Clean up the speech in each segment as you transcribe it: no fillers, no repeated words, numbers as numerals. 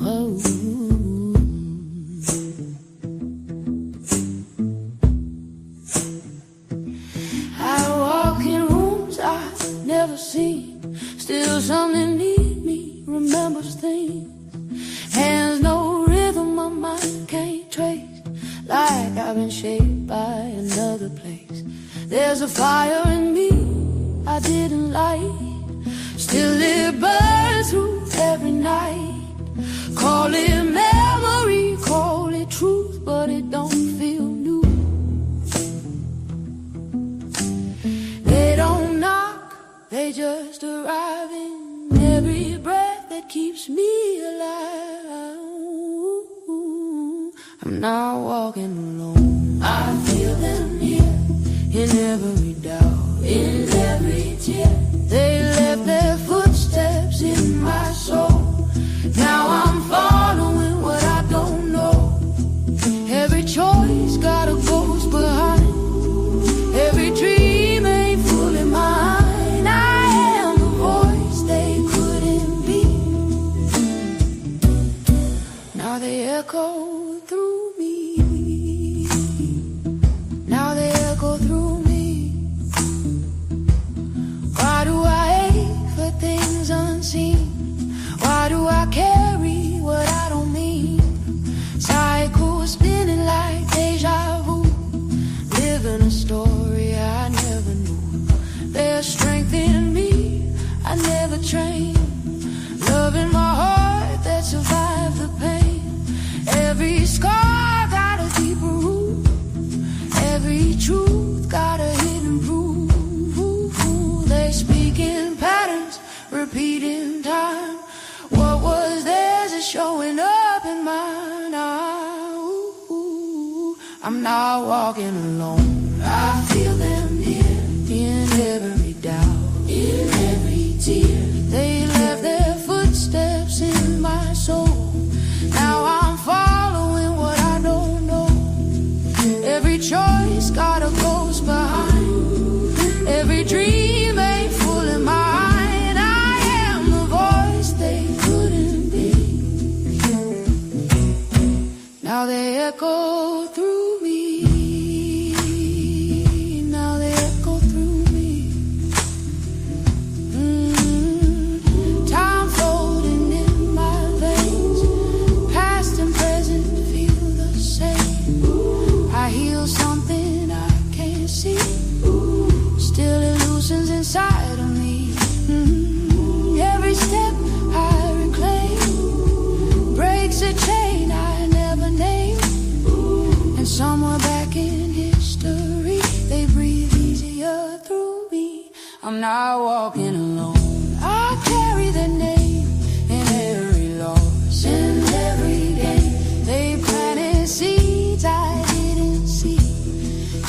Oh. I walk in rooms I've never seen. Still something in me remembers things. Hands no rhythm, my mind can't trace. Like I've been shaped by another place. There's a fire in me I didn't light. Still it burns through every night. Call it memory, call it truth, but it don't feel new. They don't knock, they just arrive in every breath that keeps me alive. I'm not walking alone. I feel them here in every doubt, in every tear. They left their footsteps in my soul. Now I'm following what I don't know. Every choice got a ghost behind. Every dream ain't fully mine. I am the voice they couldn't be. Now they echo through me. Now they echo through me. Why do I ache for things unseen? Why do I carry what I don't mean? Cycles spinning like deja vu. Living a story I never knew. There's strength in me I never trained. Love in my heart that survived the pain. Every scar got a deeper root. Every truth got a hidden proof. They speak in patterns, repeating time. What was theirs is showing up in mine now. I'm not walking alone. I feel them here in every doubt, in every tear. They left their footsteps in my soul. Now I'm following what I don't know. Every choice got a ghost behind. Every dream ain't fully mine. I am the voice they couldn't be. Now they echo through me. Now they echo through me. Time floating in my veins. Past and present feel the same. I heal something I can't see. Still it loosens inside of me. Every step I reclaim breaks a chain I never named. And somewhere back in history they breathe easier through me. I'm not walking alone. I carry their name in every loss, in every gain. They planted seeds I didn't see.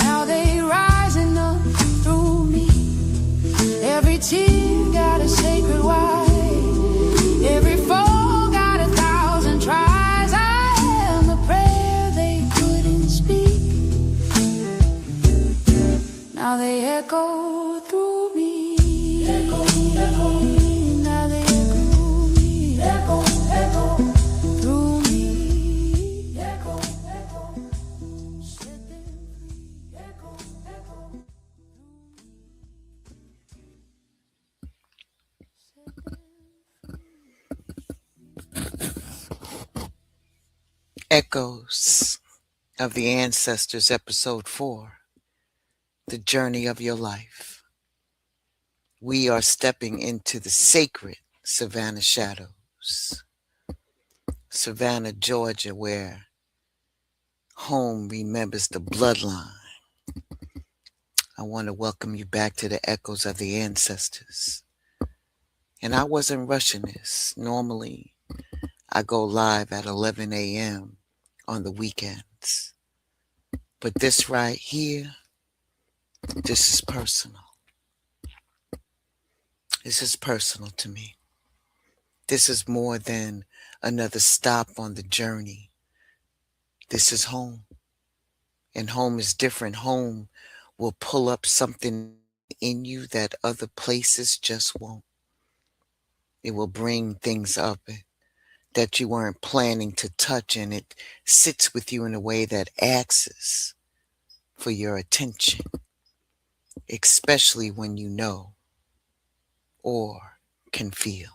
Now they rising up through me. Every tear got a sacred why. Every foe got 1,000 tries. I am the prayer they couldn't speak. Now they echo through me. Echo, echo. Now they echo me. Echo, echo. Through me. Echo, echo. Set them free. Echo, echo. Echoes of the Ancestors, Episode 4, The Journey of Your Life. We are stepping into the sacred Savannah shadows. Savannah, Georgia, where home remembers the bloodline. I want to welcome you back to the Echoes of the Ancestors. And I wasn't rushing this. Normally, I go live at 11 a.m. on the weekends. But this right here, this is personal. This is personal to me. This is more than another stop on the journey. This is home. And home is different. Home will pull up something in you that other places just won't. It will bring things up that you weren't planning to touch, and it sits with you in a way that asks for your attention, especially when you know or can feel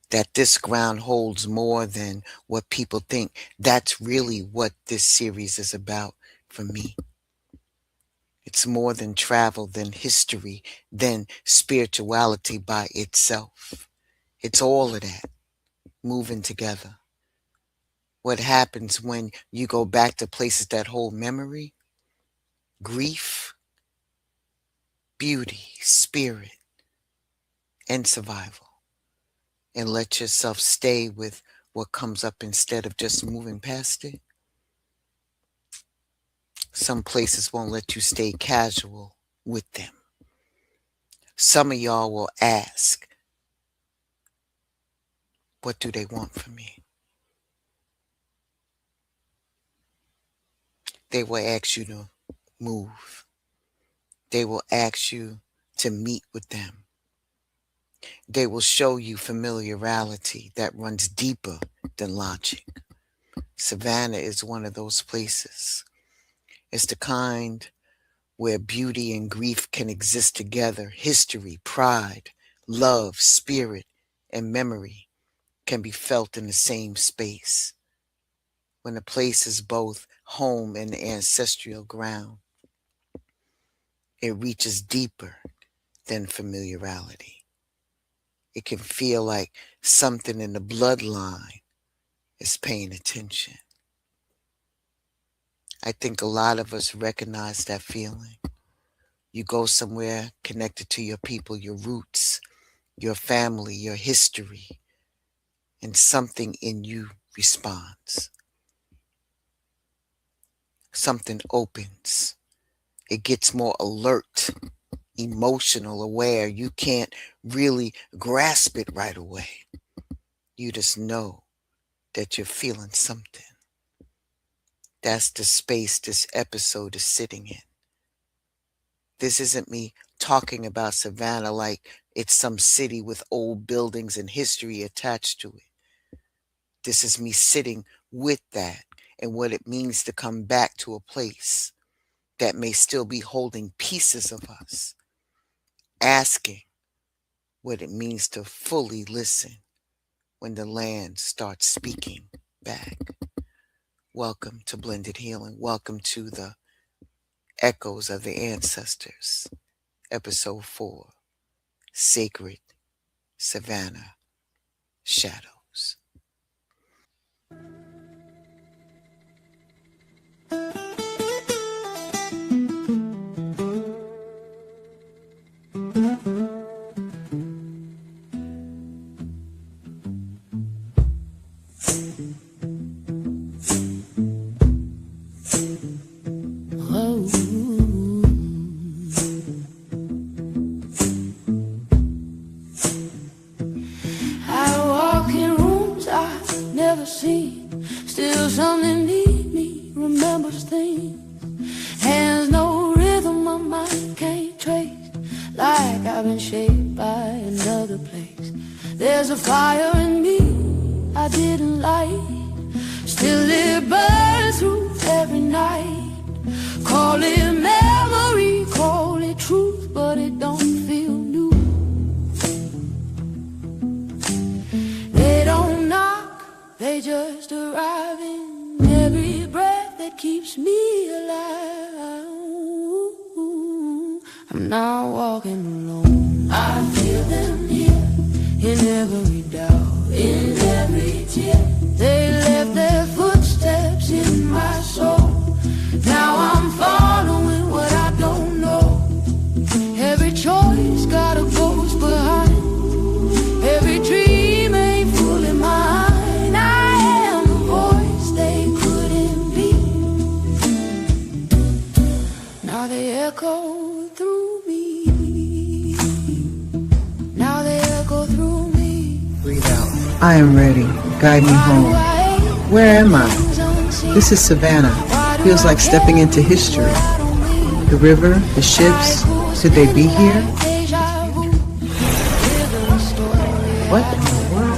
that this ground holds more than what people think. That's really what this series is about for me. It's more than travel, than history, than spirituality by itself. It's all of that moving together. What happens when you go back to places that hold memory, grief, beauty, spirit, and survival, and let yourself stay with what comes up instead of just moving past it? Some places won't let you stay casual with them. Some of y'all will ask, what do they want from me? They will ask you to move. They will ask you to meet with them. They will show you familiarity that runs deeper than logic. Savannah is one of those places. It's the kind where beauty and grief can exist together. History, pride, love, spirit, and memory can be felt in the same space. When a place is both home and ancestral ground, it reaches deeper than familiarity. It can feel like something in the bloodline is paying attention. I think a lot of us recognize that feeling. You go somewhere connected to your people, your roots, your family, your history, and something in you responds. Something opens. It gets more alert, emotional, aware. You can't really grasp it right away. You just know that you're feeling something. That's the space this episode is sitting in. This isn't me talking about Savannah like it's some city with old buildings and history attached to it. This is me sitting with that and what it means to come back to a place that may still be holding pieces of us, asking what it means to fully listen when the land starts speaking back. Welcome to Blended Healing. Welcome to the Echoes of the Ancestors, Episode 4, Sacred Savannah Shadows. Still something need me, remembers things. Hands no rhythm, my mind can't trace. Like I've been shaped by another place. There's a fire in me I didn't light. Still it burns through every night. Call it memory, call it truth, but it don't feel new. They don't knock, they just arrive in every breath that keeps me alive. I'm not walking alone. I feel them here in every doubt, in every tear. They left their footsteps in my soul. Now I'm following what I don't know. Every choice got a ghost behind. Every dream ain't fully mine. I am the voice they couldn't be. Now they echo through me. Now they echo through me. Breathe out. I am ready. Guide me home. Where am I? This is Savannah. Feels like stepping into history. The river, the ships, Should they be here? Deja vu. Living story. What in the world?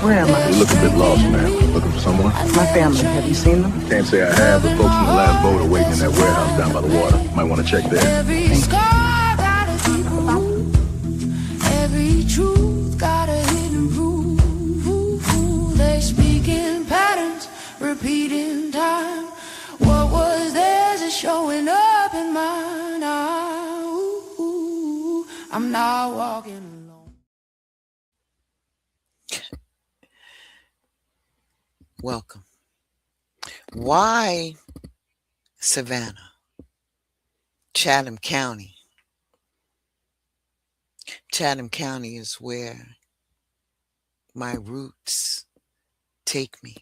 Where am I? You look a bit lost, man. Looking for someone? My family. Have you seen them? Can't say I have, but folks from the last boat are waiting in that warehouse down by the water. Might want to check there. Every scar got a deep root. Every truth got a hidden proof. They speak in patterns, repeating time. What was theirs is showing up in mine now. I'm not walking alone. Welcome. Why Savannah? Chatham County. Chatham County is where my roots take me.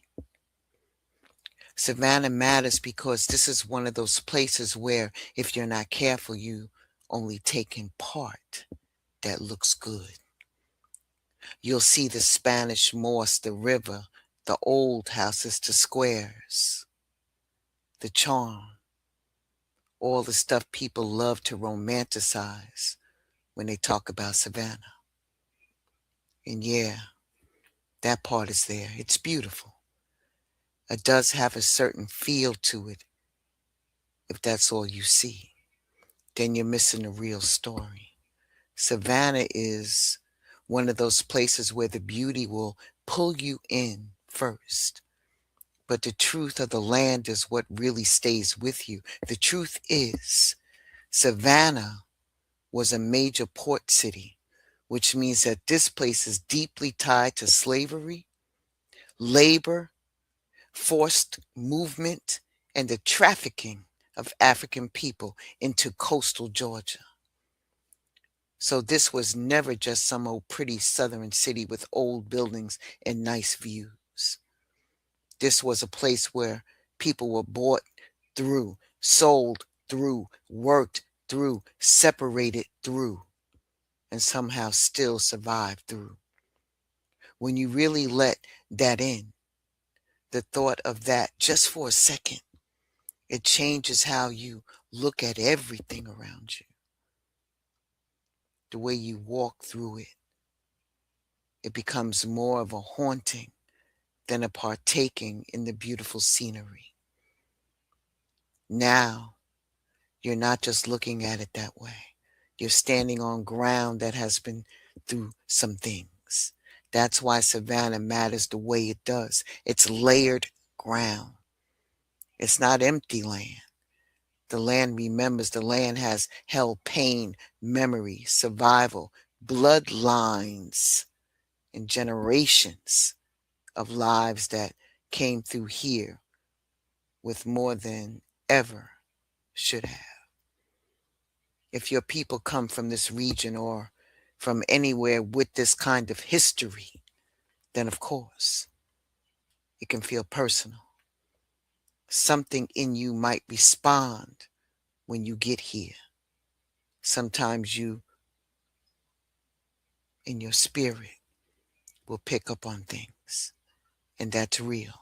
Savannah matters because this is one of those places where if you're not careful, you only take in part that looks good. You'll see the Spanish moss, the river, the old houses, the squares, the charm, all the stuff people love to romanticize when they talk about Savannah. And yeah, that part is there. It's beautiful. It does have a certain feel to it. If that's all you see, then you're missing the real story. Savannah is one of those places where the beauty will pull you in first. But the truth of the land is what really stays with you. The truth is, Savannah was a major port city, which means that this place is deeply tied to slavery, labor, forced movement, and the trafficking of African people into coastal Georgia. So this was never just some old pretty southern city with old buildings and nice views. This was a place where people were bought through, sold through, worked through, separated through, and somehow still survived through. When you really let that in, the thought of that just for a second, it changes how you look at everything around you. The way you walk through it, it becomes more of a haunting than a partaking in the beautiful scenery. Now, you're not just looking at it that way. You're standing on ground that has been through some things. That's why Savannah matters the way it does. It's layered ground. It's not empty land. The land remembers. The land has held pain, memory, survival, bloodlines, and generations of lives that came through here with more than ever should have. If your people come from this region or from anywhere with this kind of history, then of course, it can feel personal. Something in you might respond when you get here. Sometimes you, in your spirit, will pick up on things, and that's real.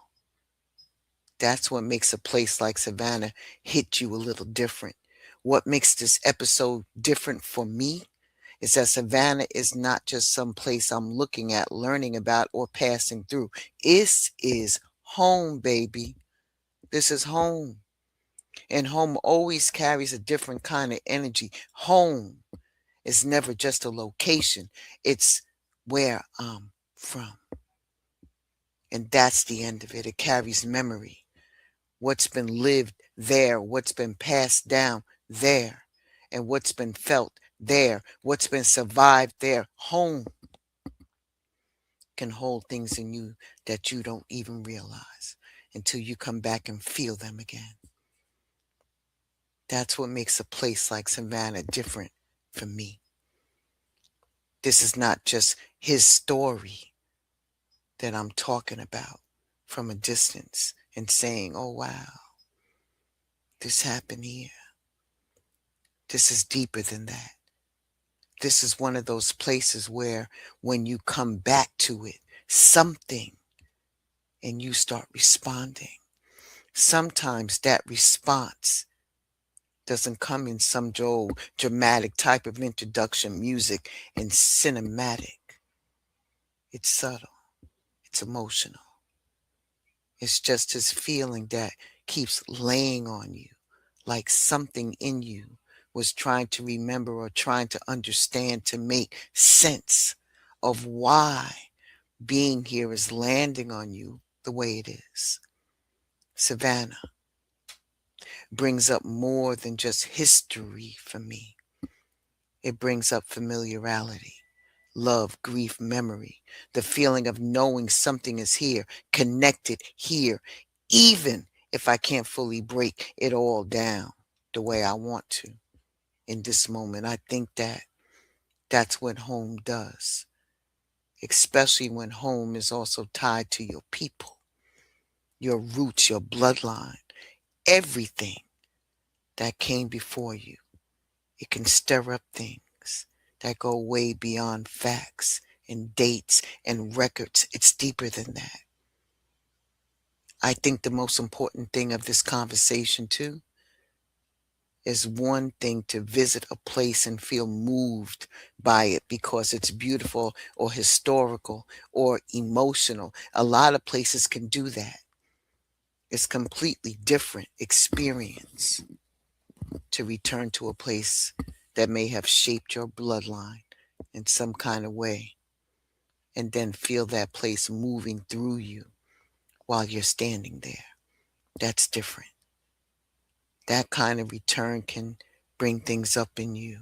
That's what makes a place like Savannah hit you a little different. What makes this episode different for me is that Savannah is not just some place I'm looking at, learning about, or passing through. This is home, baby. This is home. And home always carries a different kind of energy. Home is never just a location. It's where I'm from. And that's the end of it. It carries memory. What's been lived there, what's been passed down there, and what's been felt there, what's been survived there. Home can hold things in you that you don't even realize until you come back and feel them again. That's what makes a place like Savannah different for me. This is not just his story that I'm talking about from a distance and saying, oh, wow, this happened here. This is deeper than that. This is one of those places where when you come back to it, something, and you start responding, sometimes that response doesn't come in some dramatic type of introduction music and cinematic. It's subtle. It's emotional. It's just this feeling that keeps laying on you, like something in you was trying to remember or trying to understand to make sense of why being here is landing on you the way it is. Savannah brings up more than just history for me. It brings up familiarity, love, grief, memory, the feeling of knowing something is here, connected here, even if I can't fully break it all down the way I want to in this moment. I think that that's what home does, especially when home is also tied to your people, your roots, your bloodline, everything that came before you. It can stir up things that go way beyond facts and dates and records. It's deeper than that. I think the most important thing of this conversation, too, is one thing to visit a place and feel moved by it because it's beautiful or historical or emotional. A lot of places can do that. It's completely different experience to return to a place that may have shaped your bloodline in some kind of way and then feel that place moving through you while you're standing there. That's different. That kind of return can bring things up in you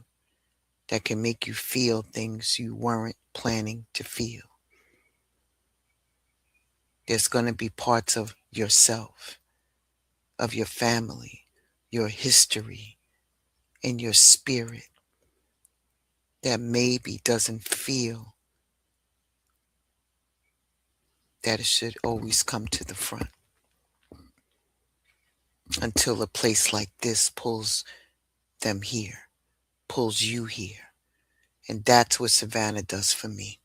that can make you feel things you weren't planning to feel. There's going to be parts of yourself, of your family, your history, and your spirit that maybe doesn't feel that it should always come to the front until a place like this pulls them here, pulls you here. And that's what Savannah does for me.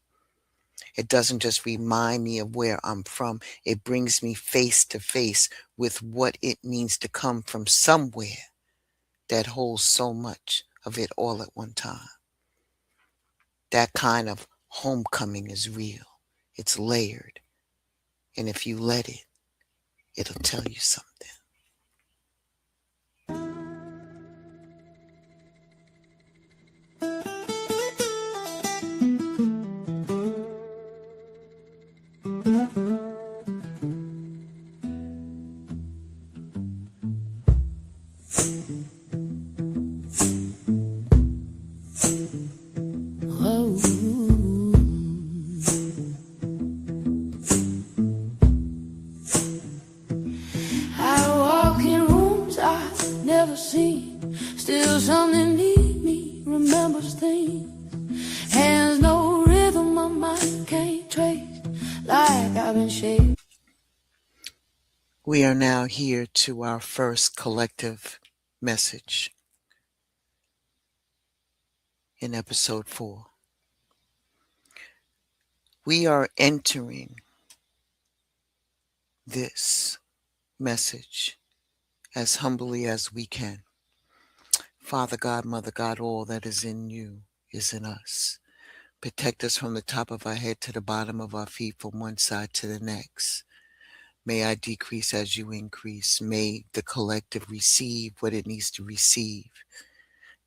It doesn't just remind me of where I'm from. It brings me face to face with what it means to come from somewhere that holds so much of it all at one time. That kind of homecoming is real. It's layered. And if you let it, it'll tell you something. Oh, I walk in rooms I've never seen. Still something in me remembers things. Hands no rhythm, my mind can't trace. Like I've been shaped. We are now here to our first collective message in episode 4. We are entering this message as humbly as we can. Father God, Mother God, all that is in you is in us. Protect us from the top of our head to the bottom of our feet, from one side to the next. May I decrease as you increase. May the collective receive what it needs to receive.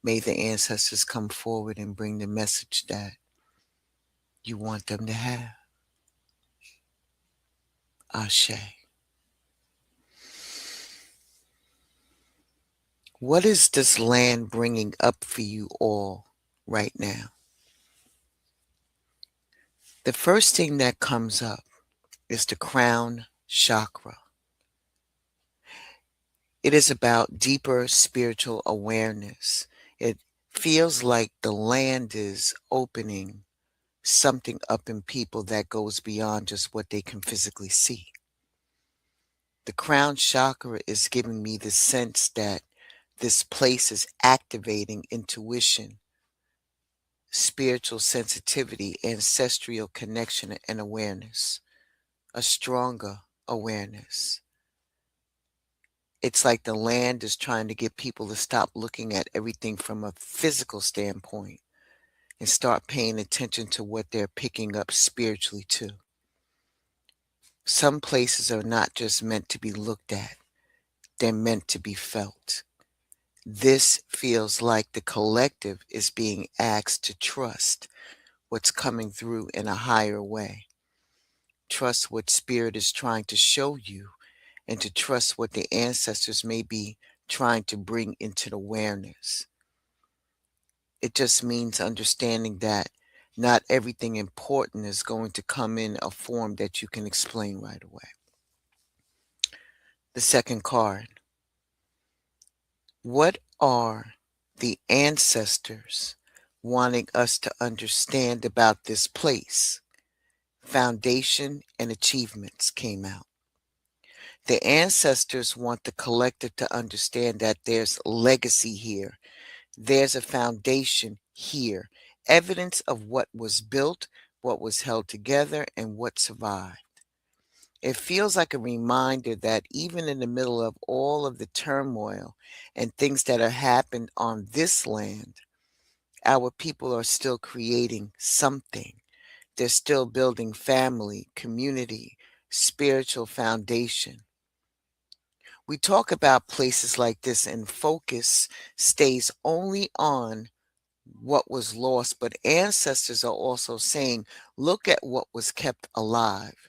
May the ancestors come forward and bring the message that you want them to have. Ashe. What is this land bringing up for you all right now? The first thing that comes up is the crown chakra. It is about deeper spiritual awareness. It feels like the land is opening something up in people that goes beyond just what they can physically see. The crown chakra is giving me the sense that this place is activating intuition, spiritual sensitivity, ancestral connection, and awareness, a stronger awareness. It's like the land is trying to get people to stop looking at everything from a physical standpoint and start paying attention to what they're picking up spiritually too. Some places are not just meant to be looked at, they're meant to be felt. This feels like the collective is being asked to trust what's coming through in a higher way. Trust what spirit is trying to show you and to trust what the ancestors may be trying to bring into the awareness. It just means understanding that not everything important is going to come in a form that you can explain right away. The second card. What are the ancestors wanting us to understand about this place? Foundation and achievements came out. The ancestors want the collective to understand that there's legacy here. There's a foundation here, evidence of what was built, what was held together, and what survived. It feels like a reminder that even in the middle of all of the turmoil and things that have happened on this land, our people are still creating something. They're still building family, community, spiritual foundation. We talk about places like this, and focus stays only on what was lost, but ancestors are also saying, look at what was kept alive.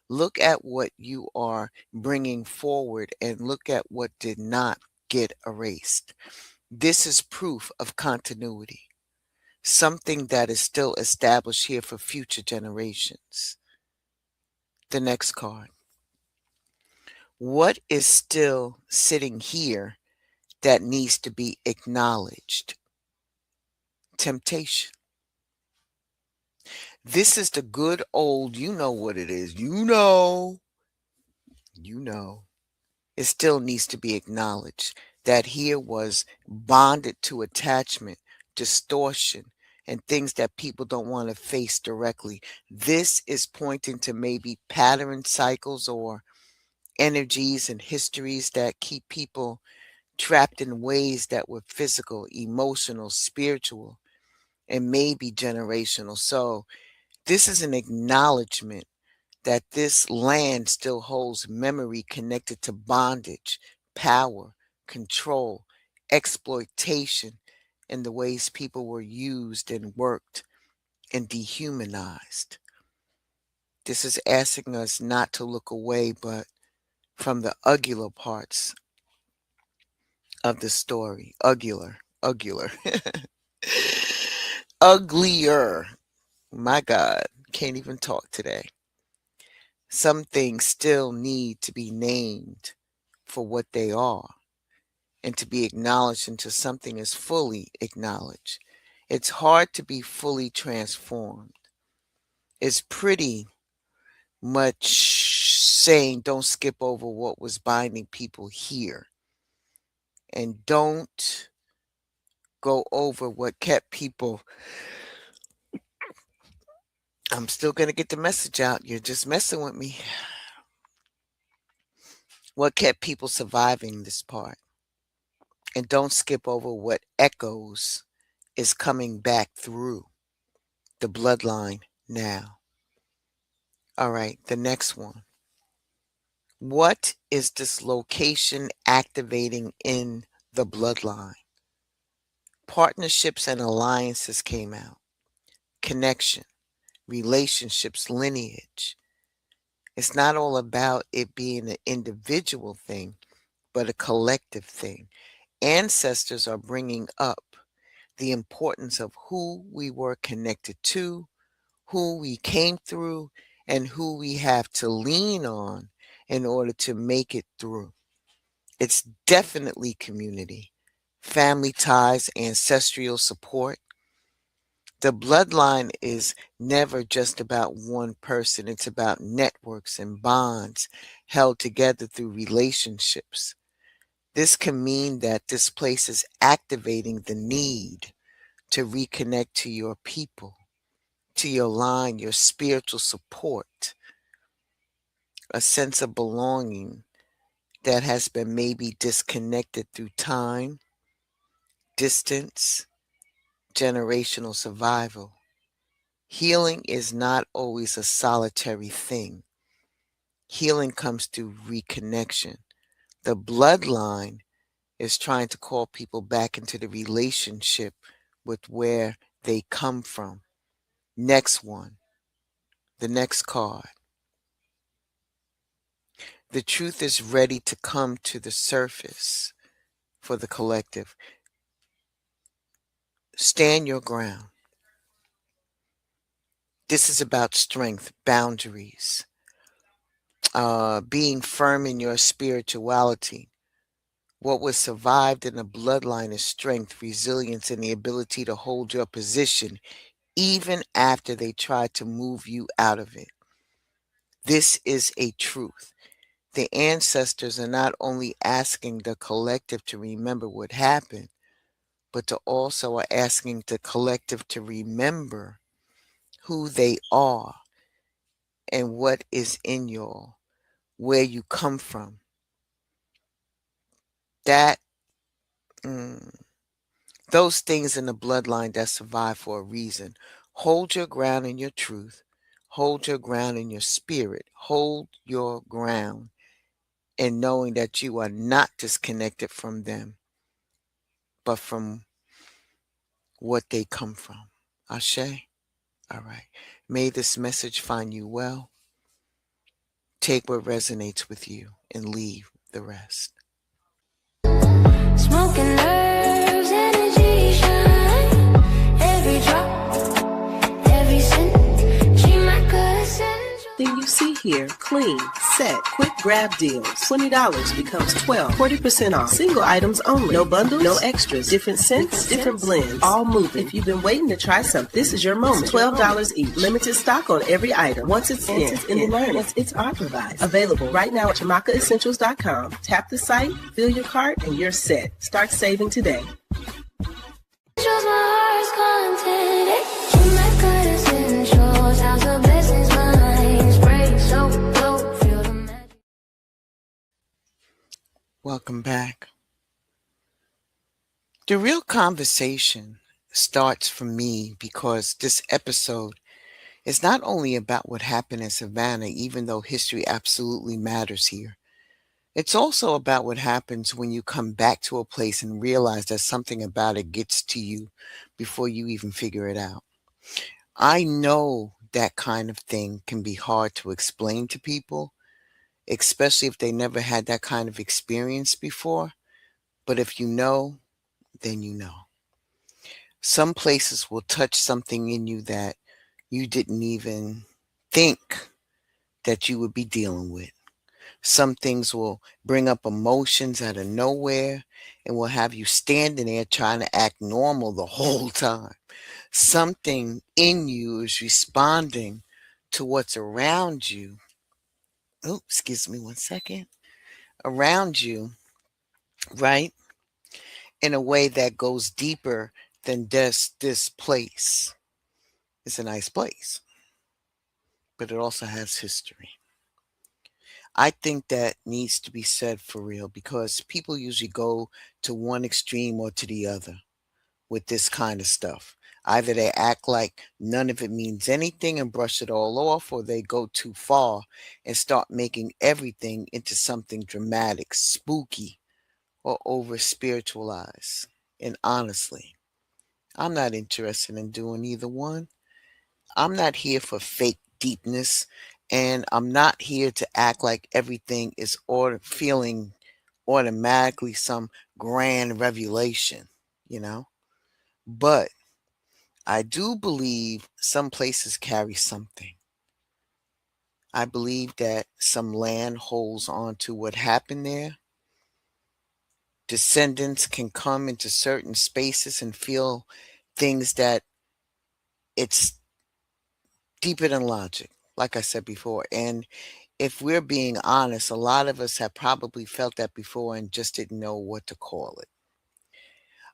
Look at what you are bringing forward and look at what did not get erased. This is proof of continuity, something that is still established here for future generations. The next card. What is still sitting here that needs to be acknowledged? Temptation. This is the good old, you know what it is. You know. It still needs to be acknowledged that here was bonded to attachment, distortion, and things that people don't want to face directly. This is pointing to maybe pattern cycles or energies and histories that keep people trapped in ways that were physical, emotional, spiritual, and maybe generational. So, this is an acknowledgement that this land still holds memory connected to bondage, power, control, exploitation, and the ways people were used and worked and dehumanized. This is asking us not to look away, but from the ugular parts of the story. Ugular. Uglier. My God, can't even talk today. Some things still need to be named for what they are and to be acknowledged until something is fully acknowledged. It's hard to be fully transformed. It's pretty much saying don't skip over what was binding people here and don't go over what kept people. I'm still going to get the message out. You're just messing with me. What kept people surviving this part. And don't skip over what echoes is coming back through the bloodline now. All right, the next one. What is this location activating in the bloodline? Partnerships and alliances came out. Connection, relationships, lineage. It's not all about it being an individual thing, but a collective thing. Ancestors are bringing up the importance of who we were connected to, who we came through, and who we have to lean on in order to make it through. It's definitely community, family ties, ancestral support. The bloodline is never just about one person, it's about networks and bonds held together through relationships. This can mean that this place is activating the need to reconnect to your people, to your line, your spiritual support, a sense of belonging that has been maybe disconnected through time, distance, generational survival. Healing is not always a solitary thing. Healing comes through reconnection. The bloodline is trying to call people back into the relationship with where they come from. Next one, the next card. The truth is ready to come to the surface for the collective. Stand your ground. This is about strength, boundaries, being firm in your spirituality. What was survived in the bloodline is strength, resilience, and the ability to hold your position even after they try to move you out of it. This is a truth. The ancestors are not only asking the collective to remember what happened, but to also are asking the collective to remember who they are and what is in y'all, where you come from. That those things in the bloodline that survive for a reason. Hold your ground in your truth. Hold your ground in your spirit. Hold your ground in knowing that you are not disconnected from them, but from what they come from. Ashe? All right. May this message find you well. Take what resonates with you and leave the rest. Smoking nerves, energy shine. Every drop, every scent. She my good essential. Thing you see here, clean, set, quick grab deals. $20 becomes $12, 40% off. Single items only. No bundles, no extras. Different scents, different blends. All moving. If you've been waiting to try something, this is your moment. $12 each. Limited stock on every item. Once it's in the learning, it's authorized. Available right now at JamaicaEssentials.com. Tap the site, fill your cart, and you're set. Start saving today. Shows my heart's content. She my good essentials. House of blessings, mine. Spray so low, feel the magic. Welcome back. The real conversation starts for me because this episode is not only about what happened in Savannah, even though history absolutely matters here. It's also about what happens when you come back to a place and realize that something about it gets to you before you even figure it out. I know that kind of thing can be hard to explain to people, especially if they never had that kind of experience before. But if you know, then you know. Some places will touch something in you that you didn't even think that you would be dealing with. Some things will bring up emotions out of nowhere and will have you standing there trying to act normal the whole time. Something in you is responding to what's around you. Oh, excuse me one second. Around you, right? In a way that goes deeper than just this place. It's a nice place, but it also has history. I think that needs to be said for real because people usually go to one extreme or to the other with this kind of stuff. Either they act like none of it means anything and brush it all off, or they go too far and start making everything into something dramatic, spooky, or over spiritualized. And honestly, I'm not interested in doing either one. I'm not here for fake deepness, and I'm not here to act like everything is feeling automatically some grand revelation, you know? But I do believe some places carry something. I believe that some land holds on to what happened there. Descendants can come into certain spaces and feel things that it's deeper than logic, like I said before. And if we're being honest, a lot of us have probably felt that before and just didn't know what to call it.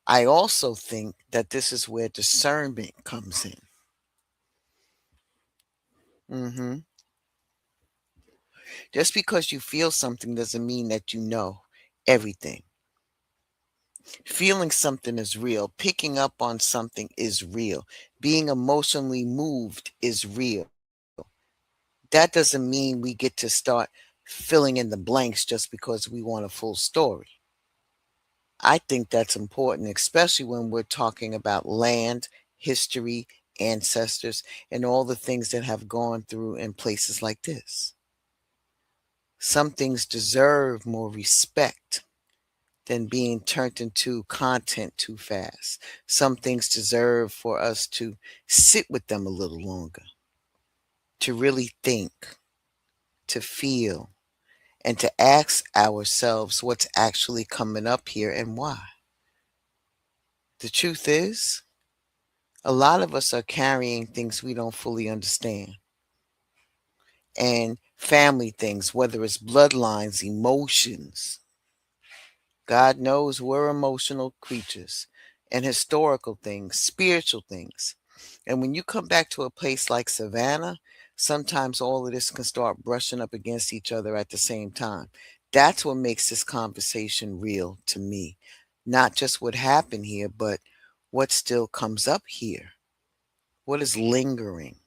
I also think that this is where discernment comes in. Just because you feel something doesn't mean that you know everything. Feeling something is real. Picking up on something is real. Being emotionally moved is real. That doesn't mean we get to start filling in the blanks just because we want a full story. I think that's important, especially when we're talking about land, history, ancestors, and all the things that have gone through in places like this. Some things deserve more respect than being turned into content too fast. Some things deserve for us to sit with them a little longer, to really think, to feel, and to ask ourselves what's actually coming up here and why. The truth is, a lot of us are carrying things we don't fully understand, and family things, whether it's bloodlines, emotions. God knows we're emotional creatures, and historical things, spiritual things. And when you come back to a place like Savannah, sometimes all of this can start brushing up against each other at the same time. That's what makes this conversation real to me. Not just what happened here, but what still comes up here. What is lingering?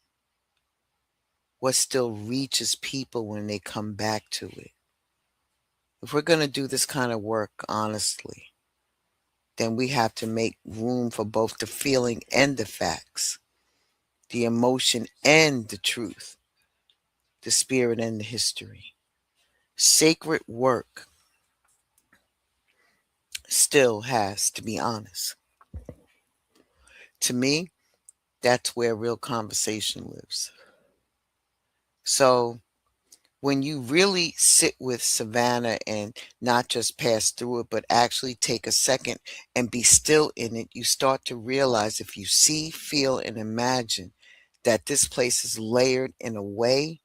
What still reaches people when they come back to it? If we're going to do this kind of work honestly, then we have to make room for both the feeling and the facts, the emotion and the truth, the spirit and the history. Sacred work still has to be honest. To me, that's where real conversation lives. So when you really sit with Savannah and not just pass through it, but actually take a second and be still in it, you start to realize, if you see, feel, and imagine, that this place is layered in a way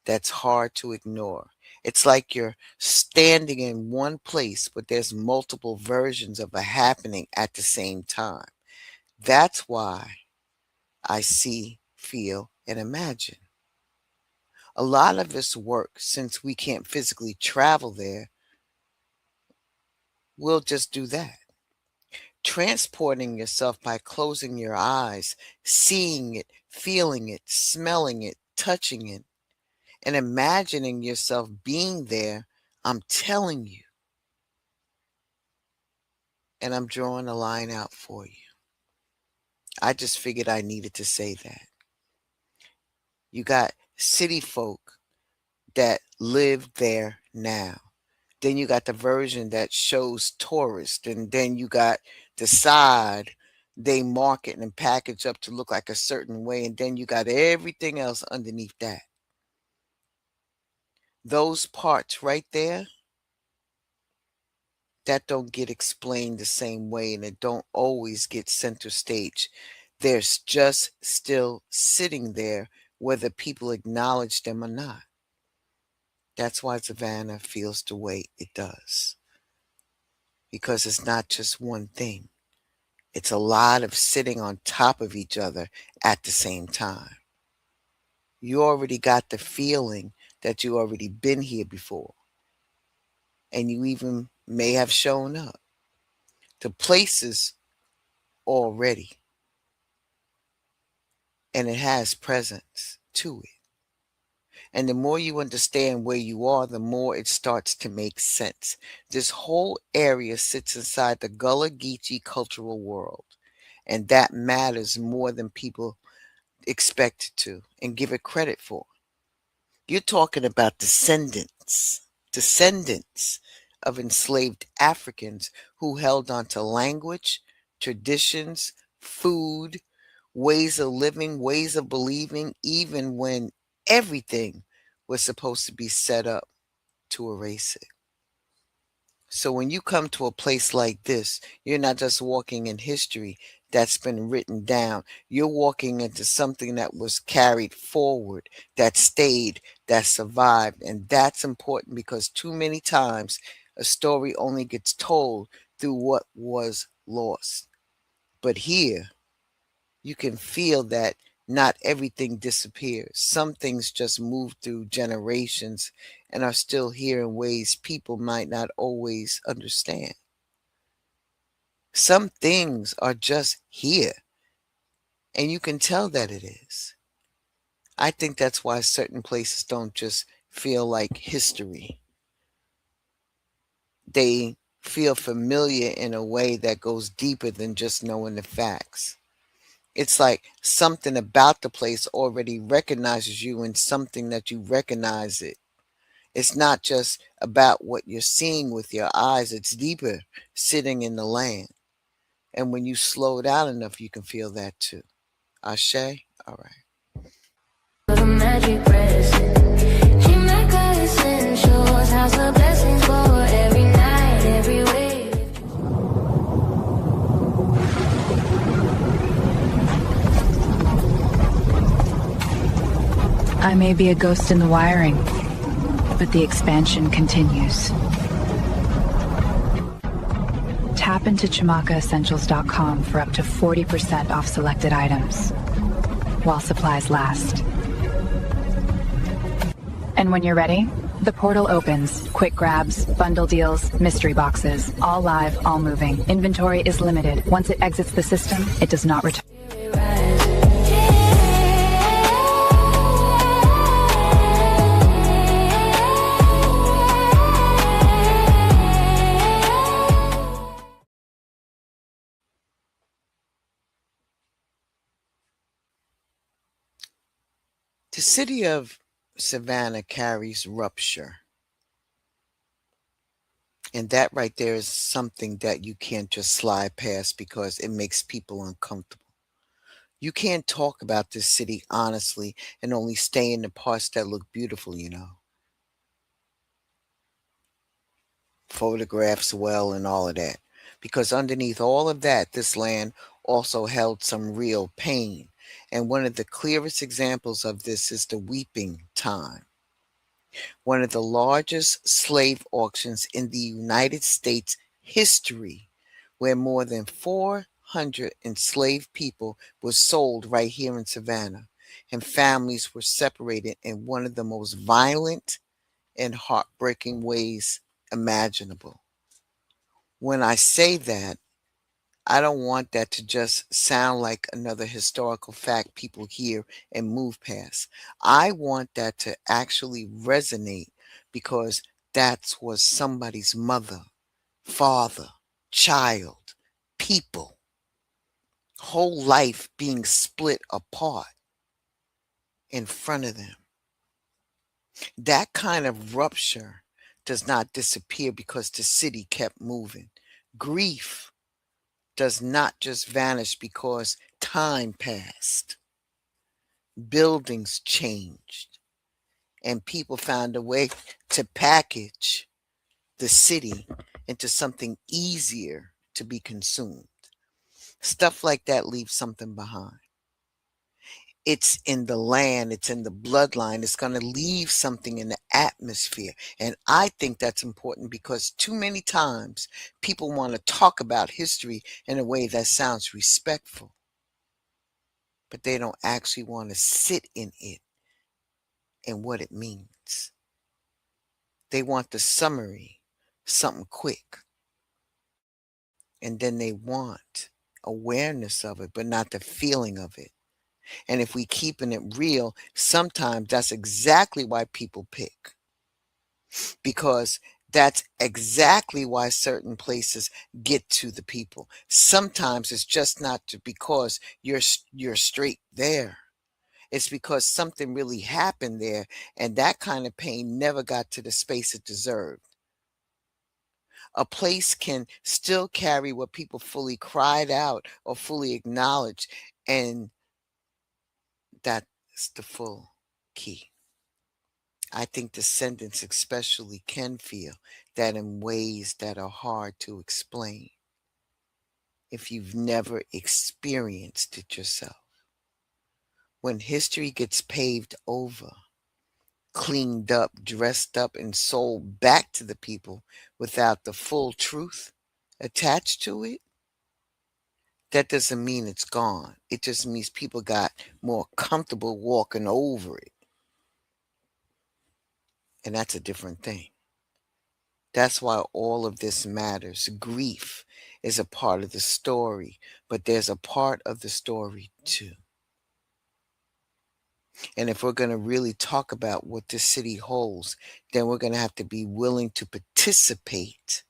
that's hard to ignore. It's like you're standing in one place, but there's multiple versions of a happening at the same time. That's why I see, feel, and imagine. A lot of this work, since we can't physically travel there, we'll just do that. Transporting yourself by closing your eyes, seeing it, feeling it, smelling it, touching it, and imagining yourself being there. I'm telling you, and I'm drawing a line out for you. I just figured I needed to say that. You got city folk that live there now. Then you got the version that shows tourists, and then you got the side they market and package up to look like a certain way, and then you got everything else underneath that. Those parts right there, that don't get explained the same way, and it don't always get center stage. There's just still sitting there whether people acknowledge them or not. That's why Savannah feels the way it does, because it's not just one thing. It's a lot of sitting on top of each other at the same time. You already got the feeling that you already been here before, and you even may have shown up. The places already, and it has presence to it. And the more you understand where you are, the more it starts to make sense. This whole area sits inside the Gullah Geechee cultural world, and that matters more than people expect it to and give it credit for. You're talking about descendants of enslaved Africans who held on to language, traditions, food, ways of living, ways of believing, even when everything was supposed to be set up to erase it. So when you come to a place like this, you're not just walking in history that's been written down. You're walking into something that was carried forward, that stayed, that survived. And that's important, because too many times a story only gets told through what was lost. But here, you can feel that Not everything disappears. Some things just move through generations and are still here in ways people might not always understand. Some things are just here, and you can tell that it is. I think that's why certain places don't just feel like history. They feel familiar in a way that goes deeper than just knowing the facts. It's like something about the place already recognizes you in something that you recognize it. It's not just about what you're seeing with your eyes, it's deeper sitting in the land. And when you slow down enough, you can feel that too. Ashe? All right. The magic present. She make a listen, shows house the blessings for every night, every way. I may be a ghost in the wiring, but the expansion continues. Tap into ChamakaEssentials.com for up to 40% off selected items, while supplies last. And when you're ready, the portal opens. Quick grabs, bundle deals, mystery boxes, all live, all moving. Inventory is limited. Once it exits the system, it does not return. The city of Savannah carries rupture. And that right there is something that you can't just slide past because it makes people uncomfortable. You can't talk about this city honestly and only stay in the parts that look beautiful, photographs well and all of that. Because underneath all of that, this land also held some real pain. And one of the clearest examples of this is the Weeping Time, one of the largest slave auctions in the United States history, where more than 400 enslaved people were sold right here in Savannah, and families were separated in one of the most violent and heartbreaking ways imaginable. When I say that, I don't want that to just sound like another historical fact people hear and move past. I want that to actually resonate because that's what somebody's mother, father, child, people, whole life being split apart in front of them. That kind of rupture does not disappear because the city kept moving. Grief does not just vanish because time passed. Buildings changed, and people found a way to package the city into something easier to be consumed. Stuff like that leaves something behind. It's in the land, it's in the bloodline, it's going to leave something in the atmosphere. And I think that's important because too many times people want to talk about history in a way that sounds respectful, but they don't actually want to sit in it and what it means. They want the summary, something quick, and then they want awareness of it, but not the feeling of it. And if we keeping it real, sometimes that's exactly why people pick, because that's exactly why certain places get to the people. Sometimes it's just not because you're straight there. It's because something really happened there, and that kind of pain never got to the space it deserved. A place can still carry what people fully cried out or fully acknowledged, and that's the full key. I think descendants especially can feel that in ways that are hard to explain if you've never experienced it yourself. When history gets paved over, cleaned up, dressed up, and sold back to the people without the full truth attached to it, that doesn't mean it's gone. It just means people got more comfortable walking over it. And that's a different thing. That's why all of this matters. Grief is a part of the story, but there's a part of the story too. And if we're going to really talk about what this city holds, then we're going to have to be willing to participate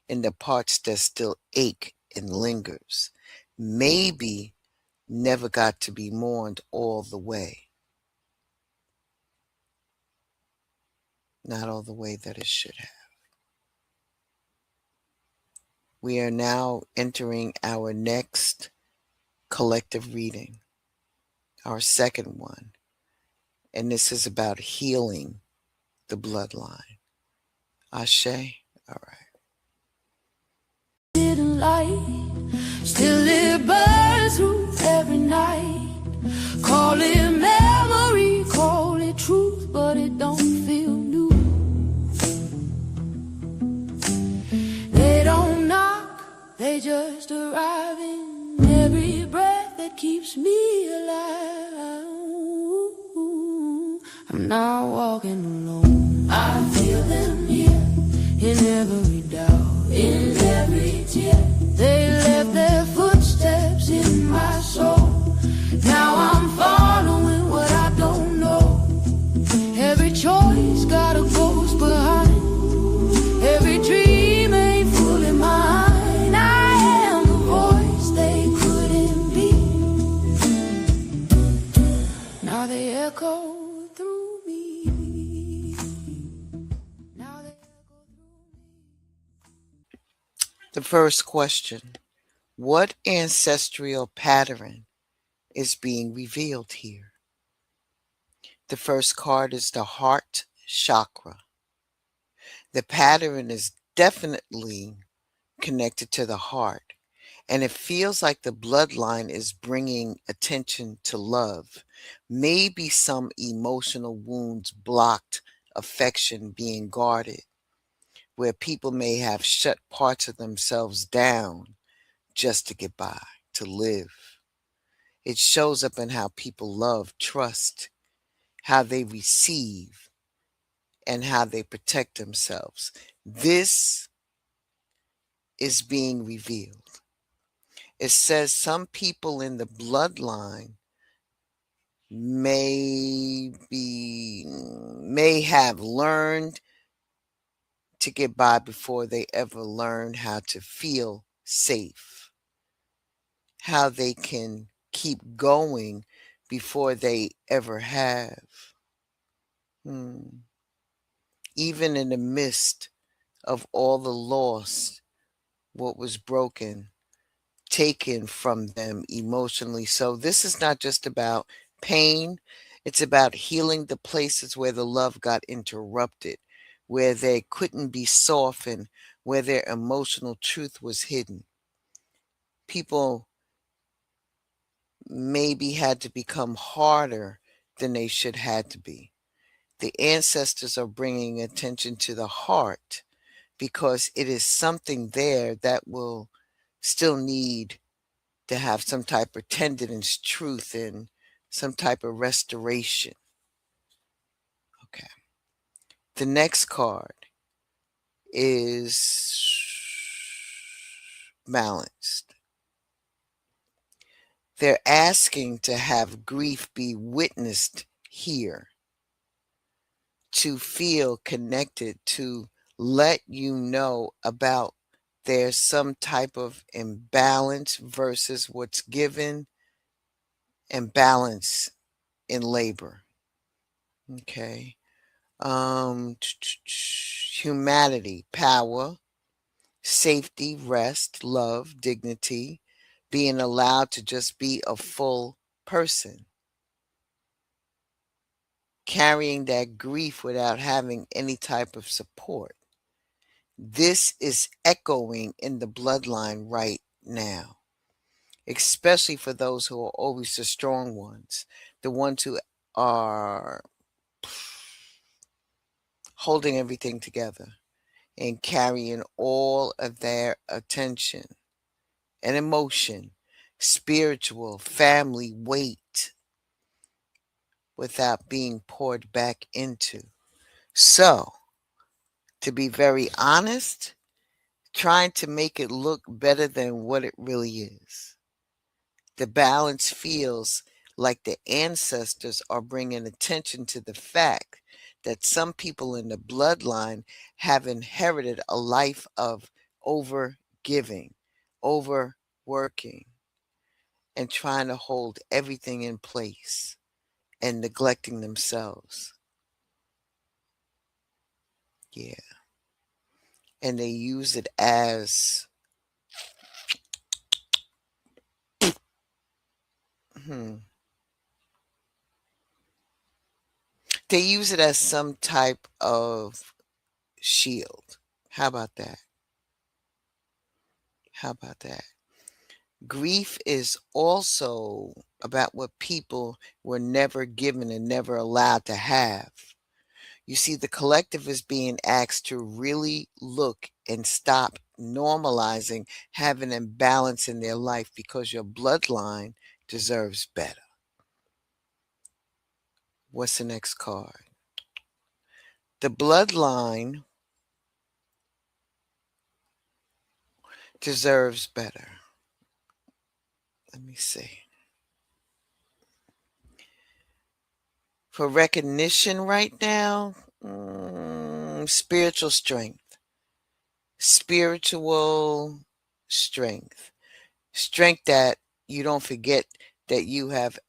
in the parts that still ache and lingers. Maybe never got to be mourned all the way. Not all the way that it should have. We are now entering our next collective reading, our second one. And this is about healing the bloodline. Ashe? All right. Didn't light, still it burns through every night. Call it memory, call it truth, but it don't feel new. They don't knock, they just arrive in every breath that keeps me alive. I'm not walking alone, I feel them here in every doubt, in every tear. They left their footsteps in my soul. Now I'm following what I don't know. Every choice got a ghost behind. Every dream ain't fully mine. I am the voice they couldn't be. Now they echo through me. Now they echo through me. The first question: what ancestral pattern is being revealed here? The first card is the heart chakra. The pattern is definitely connected to the heart, and it feels like the bloodline is bringing attention to love. Maybe some emotional wounds blocked affection being guarded, where people may have shut parts of themselves down just to get by, to live. It shows up in how people love, trust, how they receive, and how they protect themselves. This is being revealed. It says some people in the bloodline may have learned to get by before they ever learned how to feel safe, how they can keep going before they ever have. Even in the midst of all the loss, what was broken, taken from them emotionally. So this is not just about pain. It's about healing the places where the love got interrupted, where they couldn't be softened, where their emotional truth was hidden. People maybe had to become harder than they should had to be. The ancestors are bringing attention to the heart because it is something there that will still need to have some type of tenderness, truth, and some type of restoration. Okay. The next card is balanced. They're asking to have grief be witnessed here, to feel connected, to let you know about there's some type of imbalance versus what's given and balance in labor. Okay. Humanity, power, safety, rest, love, dignity, being allowed to just be a full person, carrying that grief without having any type of support. This is echoing in the bloodline right now, especially for those who are always the strong ones, the ones who are holding everything together and carrying all of their attention and emotion spiritual, family weight without being poured back into. So, to be very honest, trying to make it look better than what it really is. The balance feels like the ancestors are bringing attention to the fact that some people in the bloodline have inherited a life of over giving, overworking, and trying to hold everything in place and neglecting themselves. Yeah. And they use it as they use it as some type of shield. How about that? How about that? Grief is also about what people were never given and never allowed to have. You see, the collective is being asked to really look and stop normalizing having imbalance in their life because your bloodline deserves better. What's the next card? The bloodline deserves better. Let me see. For recognition right now, spiritual strength. Spiritual strength. Strength that you don't forget that you have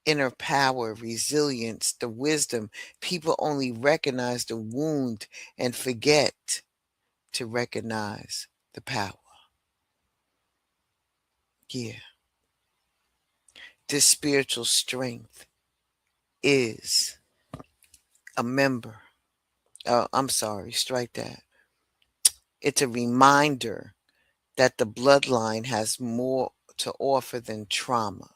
inner power, resilience, the wisdom. People only recognize the wound and forget to recognize the power. Yeah. This spiritual strength is a member. I'm sorry, strike that. It's a reminder that the bloodline has more to offer than trauma.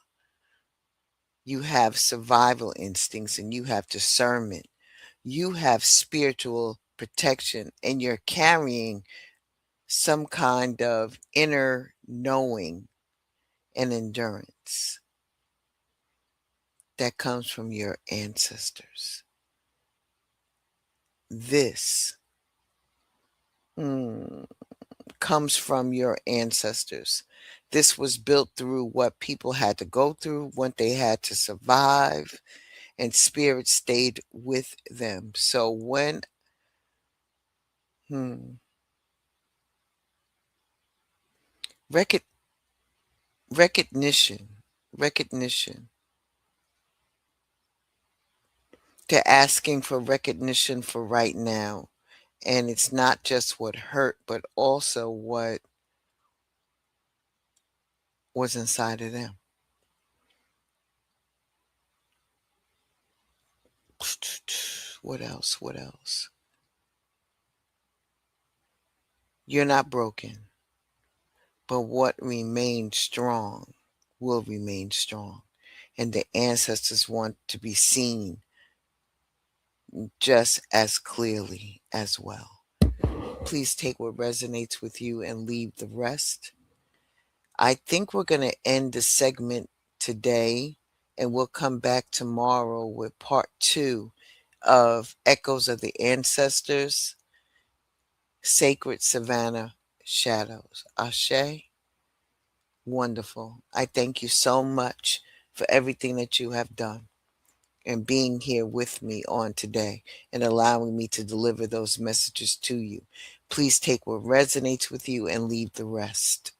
You have survival instincts and you have discernment. You have spiritual protection and you're carrying some kind of inner knowing and endurance that comes from your ancestors. This comes from your ancestors. This was built through what people had to go through, what they had to survive, and spirit stayed with them. So when recognition, they're asking for recognition for right now. And it's not just what hurt, but also what was inside of them. What else? What else? You're not broken, but what remains strong will remain strong. And the ancestors want to be seen just as clearly as well. Please take what resonates with you and leave the rest. I think we're going to end the segment today, and we'll come back tomorrow with part 2 of Echoes of the Ancestors, Sacred Savannah Shadows. Ashe, wonderful. I thank you so much for everything that you have done and being here with me on today and allowing me to deliver those messages to you. Please take what resonates with you and leave the rest.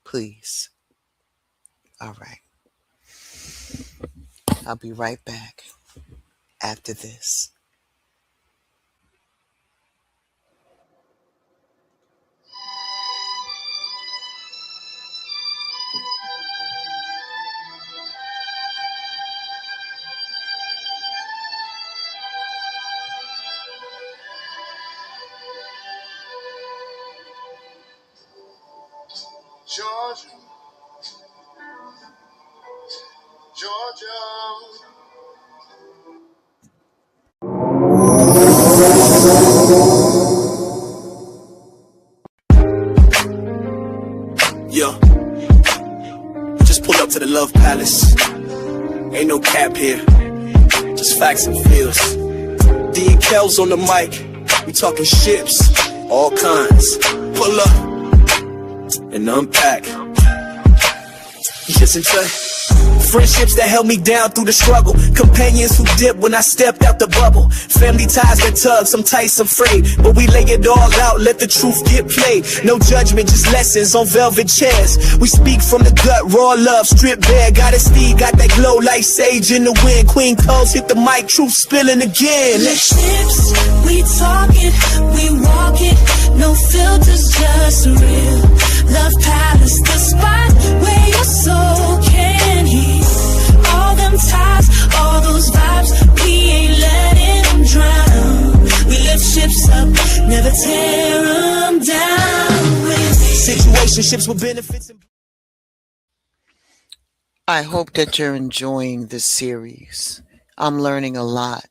Please. All right. I'll be right back after this. Georgia, Georgia. Yeah. just facts and feels. D and Kel's on the mic, we talking ships, all kinds. Pull up and unpack. Just enjoy. Friendships that held me down through the struggle. Companions who dipped when I stepped out the bubble. Family ties that tug, some tight, some frayed. But we lay it all out, let the truth get played. No judgment, just lessons on velvet chairs. We speak from the gut, raw love, stripped bare. Got a steed, got that glow like sage in the wind. Queen Coles hit the mic, truth spilling again. Chips, we talk it, we walk it. No filters, just real. Love Palace, the spot where your soul can heal. All them ties, all those vibes, we ain't letting them drown. We lift ships up, never tear them down. Situationships with benefits and... I hope that you're enjoying this series. I'm learning a lot,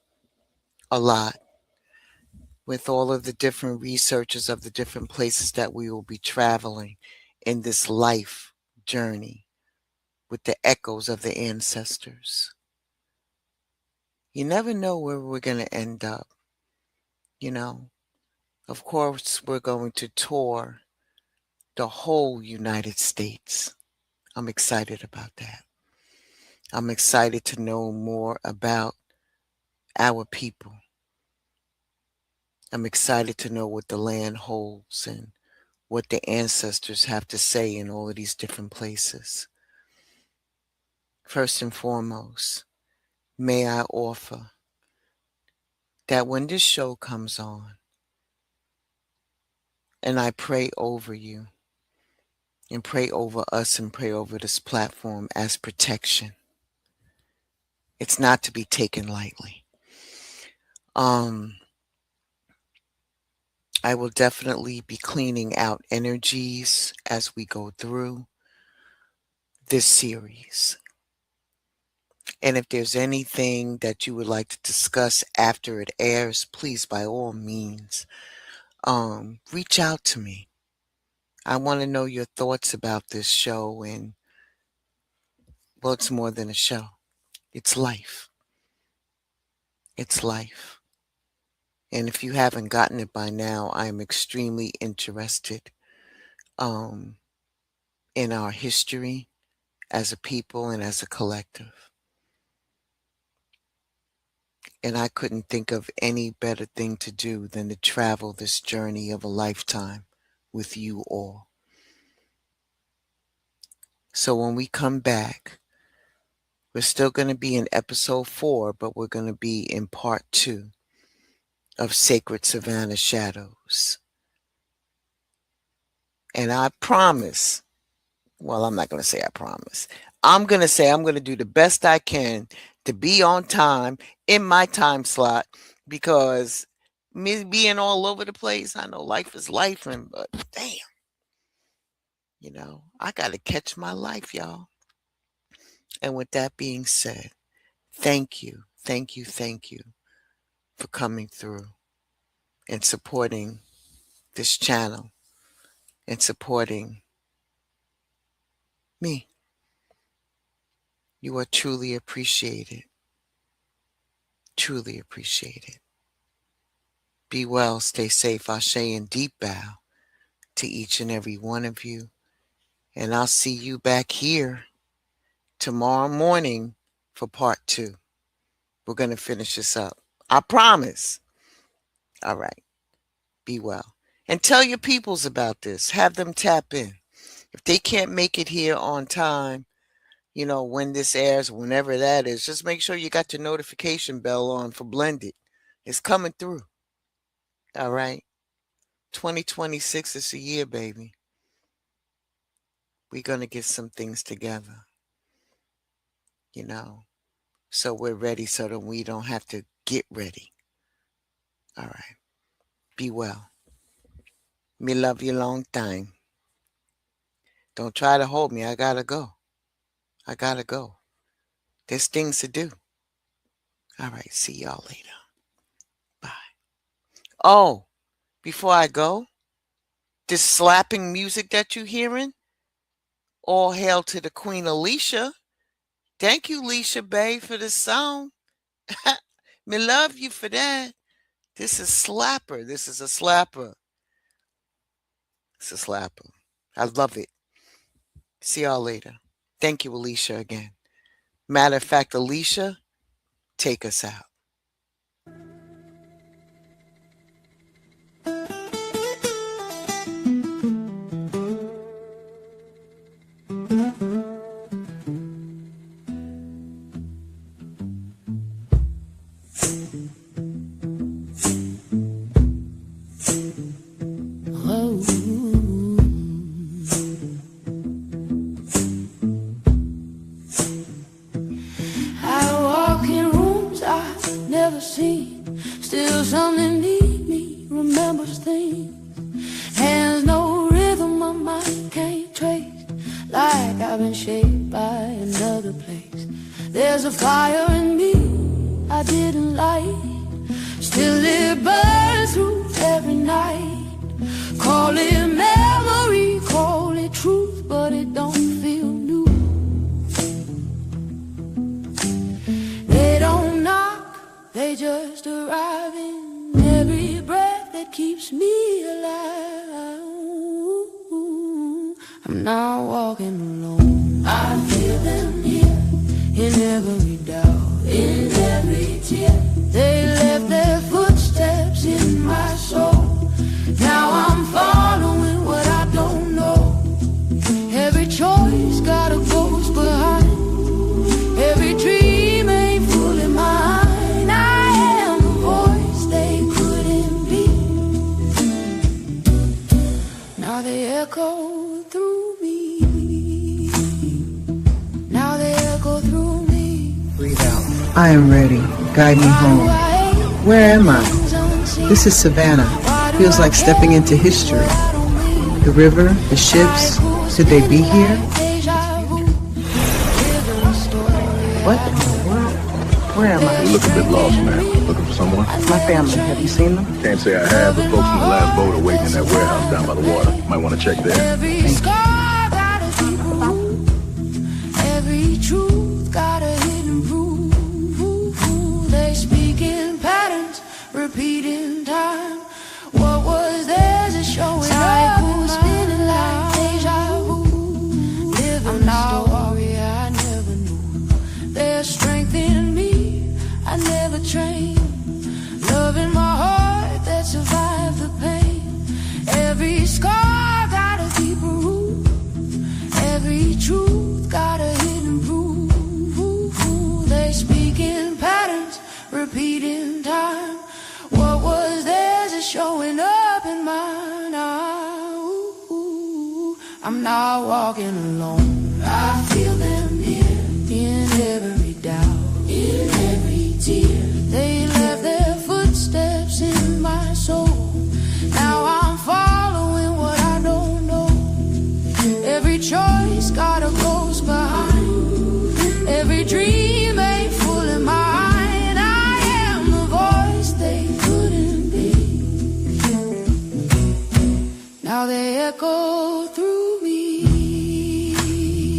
with all of the different researchers of the different places that we will be traveling in this life journey with the echoes of the ancestors. You never know where we're going to end up. You know, of course, we're going to tour the whole United States. I'm excited about that. I'm excited to know more about our people. I'm excited to know what the land holds and what the ancestors have to say in all of these different places. First and foremost, may I offer that when this show comes on, and I pray over you, and pray over us, and pray over this platform as protection, it's not to be taken lightly. I will definitely be cleaning out energies as we go through this series. And if there's anything that you would like to discuss after it airs, please, by all means, reach out to me. I want to know your thoughts about this show. And, well, it's more than a show. It's life. It's life. And if you haven't gotten it by now, I am extremely interested in our history as a people and as a collective. And I couldn't think of any better thing to do than to travel this journey of a lifetime with you all. So when we come back, we're still going to be in episode 4, but we're going to be in part 2 of Sacred Savannah Shadows. And I promise, well, I'm not going to say I promise. I'm going to say I'm going to do the best I can to be on time in my time slot, because me being all over the place, I know life is life, but damn, I got to catch my life, y'all. And with that being said, thank you for coming through and supporting this channel and supporting me. You are truly appreciated. Truly appreciated. Be well, stay safe. Ashe and deep bow to each and every one of you. And I'll see you back here tomorrow morning for part 2. We're going to finish this up. I promise. All right. Be well. And tell your peoples about this. Have them tap in. If they can't make it here on time, when this airs, whenever that is, just make sure you got your notification bell on for Blended. It's coming through. All right. 2026 is a year, baby. We're going to get some things together. So we're ready so that we don't have to get ready. All right. Be well. Me love you long time. Don't try to hold me. I gotta go. There's things to do. All right. See y'all later. Bye. Oh, before I go, this slapping music that you're hearing, all hail to the Queen Alicia. Thank you, Alicia Bay, for this song. Me love you for that. This is slapper. This is a slapper. It's a slapper. I love it. See y'all later. Thank you, Alicia, again. Matter of fact, Alicia, take us out. Still something need me, remembers things. Hands no rhythm, my mind can't trace. Like I've been shaped by another place. There's a fire in me I didn't light. Still it burns through every night. Call it memory, call it truth, but it don't feel new. They don't knock, they just arrive in every breath that keeps me alive. I'm not walking alone. I feel them here in every doubt, in every tear. They left their footsteps in my soul. Now I'm following what I don't know. Every choice got a ghost behind. Every dream ain't fully mine. I am the voice they couldn't be. Now they echo through me. Now they echo through me. Breathe out. I am ready. Guide me home. Where am I? This is Savannah. Feels like stepping into history. The river, the ships, should they be here? What in the world? Where am I? You look a bit lost, man. Looking for someone? My family. Have you seen them? Can't say I have, but folks from the last boat are waiting in that warehouse down by the water. Might want to check there. Every scar got a deep root. Every truth got a hidden proof. They speak in patterns, repeating time. What was theirs is showing up. Spinning like deja vu. Living a story I never knew. There's strength in me I never trained. Love in my heart that survived the pain. Every scar got a deeper root. Every truth got a hidden proof. They speak in patterns, repeating time. What was theirs is showing up in mine now. I'm not walking alone. I feel them near in every doubt, in every tear.